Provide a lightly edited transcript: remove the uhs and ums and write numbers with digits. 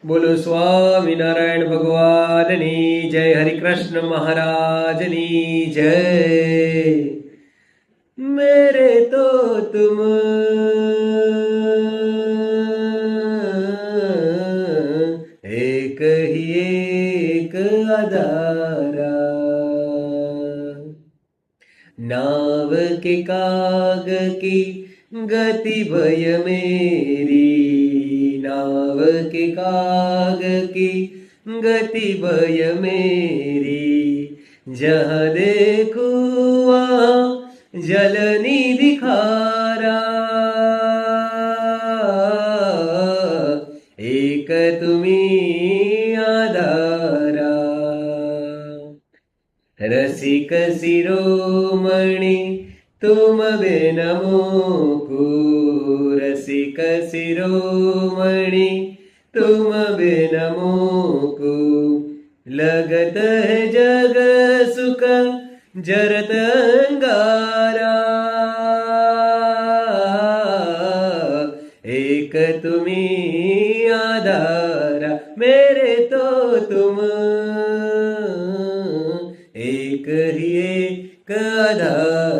બોલો સ્વામિનારાયણ ભગવાનની જય, હરિકૃષ્ણ મહારાજની જય। मेरे तो तुम एक ही एक आधारा, नाव के काग की गति भय मेरी, नाव के काग की गति भय मेरी, जहाँ देखूं वहाँ जल निधि खारा, एक तुम्ही आधारा। रसिक शिरोमणि तुम बिन मोकु, रसिक शिरोमणि तुम बिन मोकु, लगत है जग सुख जरत अंगारा, एक तुम्ही आधारा। मेरे तो तुम एक ही एक आधारा।